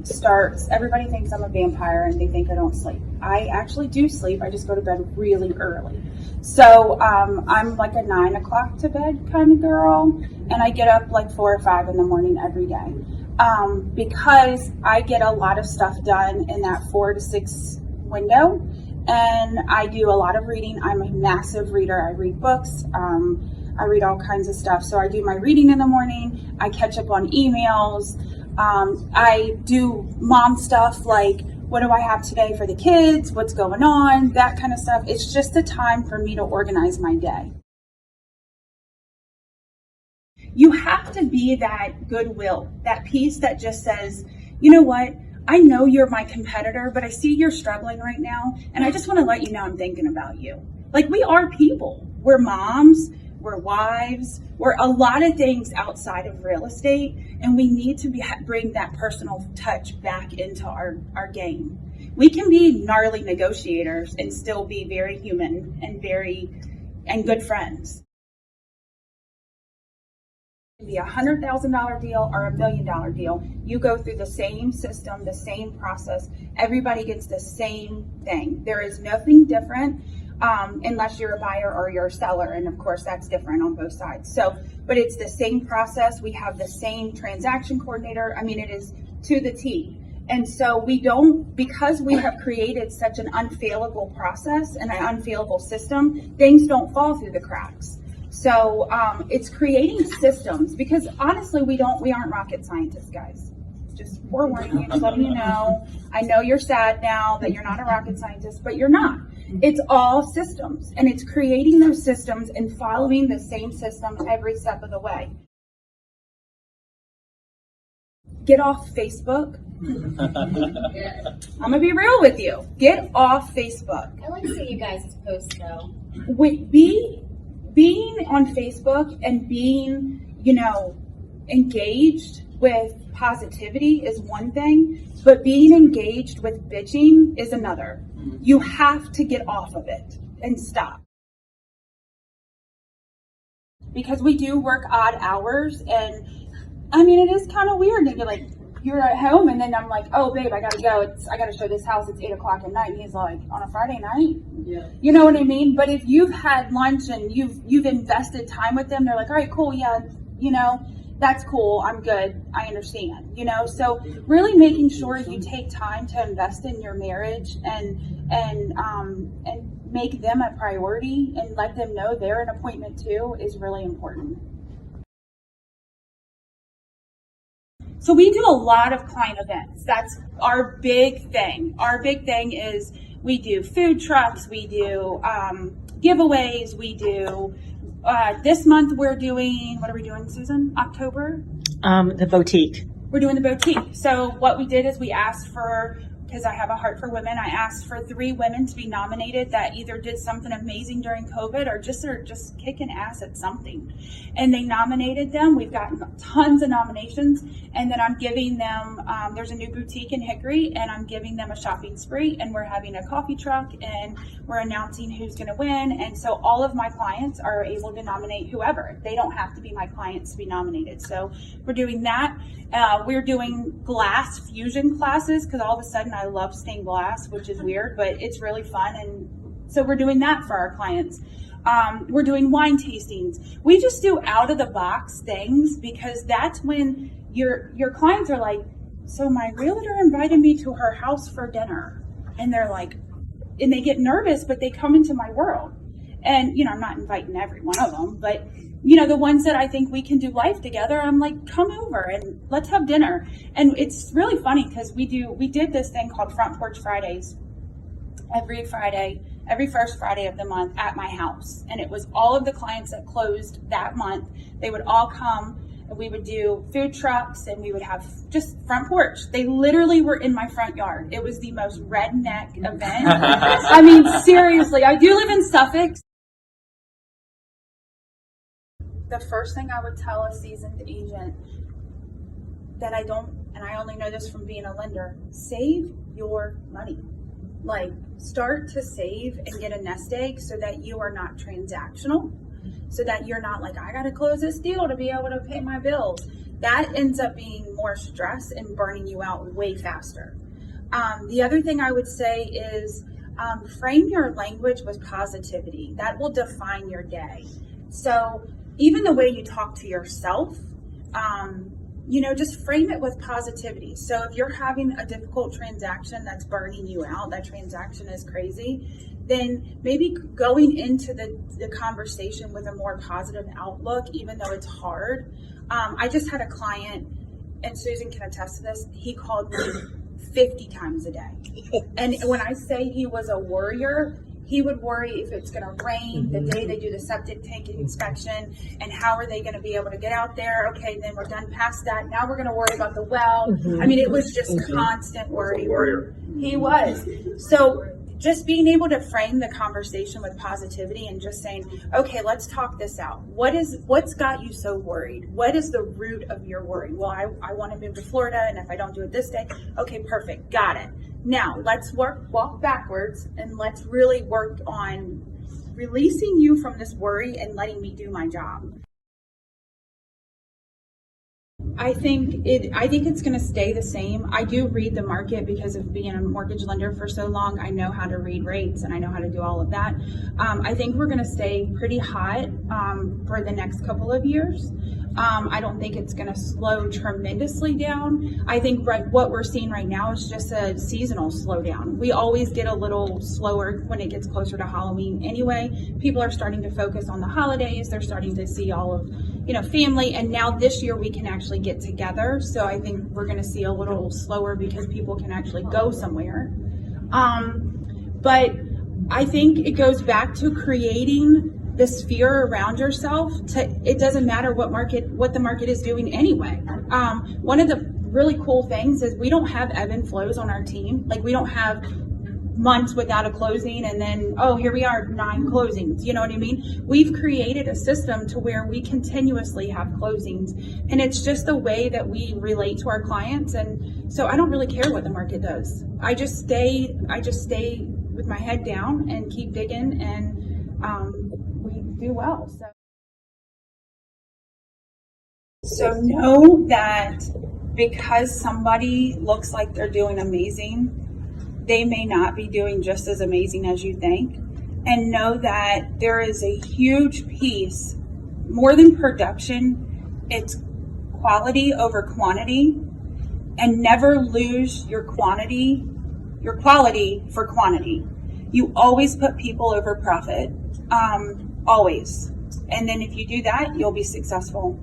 Starts, everybody thinks I'm a vampire and they think I don't sleep. I actually do sleep. I just go to bed really early. So I'm like a 9 o'clock to bed kind of girl, and I get up like 4 or 5 in the morning every day because I get a lot of stuff done in that 4 to 6 window, and I do a lot of reading. I'm a massive reader. I read books. I read all kinds of stuff. So I do my reading in the morning. I catch up on emails. I do mom stuff like, what do I have today for the kids? What's going on? That kind of stuff. It's just a time for me to organize my day. You have to be that goodwill, that piece that just says, you know what? I know you're my competitor, but I see you're struggling right now, and I just want to let you know I'm thinking about you. Like, we are people. We're moms. We're wives, we're a lot of things outside of real estate, and we need to bring that personal touch back into our game. We can be gnarly negotiators and still be very human and good friends. It can be $100,000 deal or $1 million deal. You go through the same system, the same process. Everybody gets the same thing. There is nothing different. Unless you're a buyer or you're a seller, and of course that's different on both sides. So, but it's the same process. We have the same transaction coordinator. I mean, it is to the T. And so we don't, because we have created such an unfailable process and an unfailable system, things don't fall through the cracks. So it's creating systems, because honestly, we aren't rocket scientists, guys. Just forewarning you, just letting you know. I know you're sad now that you're not a rocket scientist, but you're not. It's all systems, and it's creating those systems and following the same system every step of the way. Get off Facebook. I'm gonna be real with you. Get off Facebook. I like seeing you guys' posts though. Being on Facebook and being, engaged with positivity is one thing, but being engaged with bitching is another. You have to get off of it and stop. Because we do work odd hours, and I mean, it is kind of weird that you're at home, and then I'm like, oh babe, I gotta go. I gotta show this house. It's 8 o'clock at night. And he's like, on a Friday night? Yeah. You know what I mean? But if you've had lunch and you've invested time with them, they're like, all right, cool, yeah, that's cool. I'm good. I understand. So really making sure you take time to invest in your marriage and make them a priority and let them know they're an appointment too is really important. So we do a lot of client events. That's our big thing. Our big thing is we do food trucks, we do giveaways, we do this month we're doing, what are we doing, Susan? October? The boutique. We're doing the boutique. So what we did is we asked for, because I have a heart for women, I asked for 3 women to be nominated that either did something amazing during COVID or just kicking ass at something. And they nominated them. We've gotten tons of nominations. And then I'm giving them, there's a new boutique in Hickory, and I'm giving them a shopping spree, and we're having a coffee truck, and we're announcing who's going to win. And so all of my clients are able to nominate whoever. They don't have to be my clients to be nominated. So we're doing that. We're doing glass fusion classes, because all of a sudden I love stained glass, which is weird, but it's really fun. And so we're doing that for our clients. We're doing wine tastings. We just do out of the box things, because that's when your clients are like, so my realtor invited me to her house for dinner, and they're like, and they get nervous, but they come into my world. And I'm not inviting every one of them, but the ones that I think we can do life together, I'm like, come over and let's have dinner. And it's really funny, because we did this thing called Front Porch Fridays every first Friday of the month at my house. And it was all of the clients that closed that month. They would all come, and we would do food trucks, and we would have just front porch. They literally were in my front yard. It was the most redneck event. I mean, seriously, I do live in Suffolk. The first thing I would tell a seasoned agent that I only know this from being a lender, save your money. Like, start to save and get a nest egg so that you are not transactional, so that you're not like, I got to close this deal to be able to pay my bills. that ends up being more stress and burning you out way faster. The other thing I would say is frame your language with positivity. That will define your day. So even the way you talk to yourself, just frame it with positivity. So if you're having a difficult transaction that's burning you out, that transaction is crazy, then maybe going into the conversation with a more positive outlook, even though it's hard. I just had a client, and Susan can attest to this, he called me 50 times a day. And when I say he was a worrier, he would worry if it's going to rain the day they do the septic tank inspection, and how are they going to be able to get out there? Okay, then we're done past that. Now we're going to worry about the well. I mean, it was just constant worry. He was. So just being able to frame the conversation with positivity and just saying, okay, let's talk this out. What's got you so worried? What is the root of your worry? Well, I want to move to Florida, and if I don't do it this day, okay, perfect, got it. Now let's walk backwards, and let's really work on releasing you from this worry and letting me do my job. I think it's going to stay the same. I do read the market because of being a mortgage lender for so long. I know how to read rates, and I know how to do all of that. I think we're going to stay pretty hot for the next couple of years. I don't think it's going to slow tremendously down. I think what we're seeing right now is just a seasonal slowdown. We always get a little slower when it gets closer to Halloween anyway. People are starting to focus on the holidays. They're starting to see all of, family. And now this year we can actually get together. So I think we're going to see a little slower because people can actually go somewhere. But I think it goes back to creating this fear around yourself. It doesn't matter what the market is doing anyway. One of the really cool things is we don't have ebb and flows on our team. Like, we don't have months without a closing and then, oh, here we are, 9 closings. You know what I mean? We've created a system to where we continuously have closings, and it's just the way that we relate to our clients. And so I don't really care what the market does. I just stay with my head down and keep digging, and we do well. So know that because somebody looks like they're doing amazing, they may not be doing just as amazing as you think. And know that there is a huge piece, more than production, it's quality over quantity. And never lose your quality for quantity. You always put people over profit, always. And then if you do that, you'll be successful.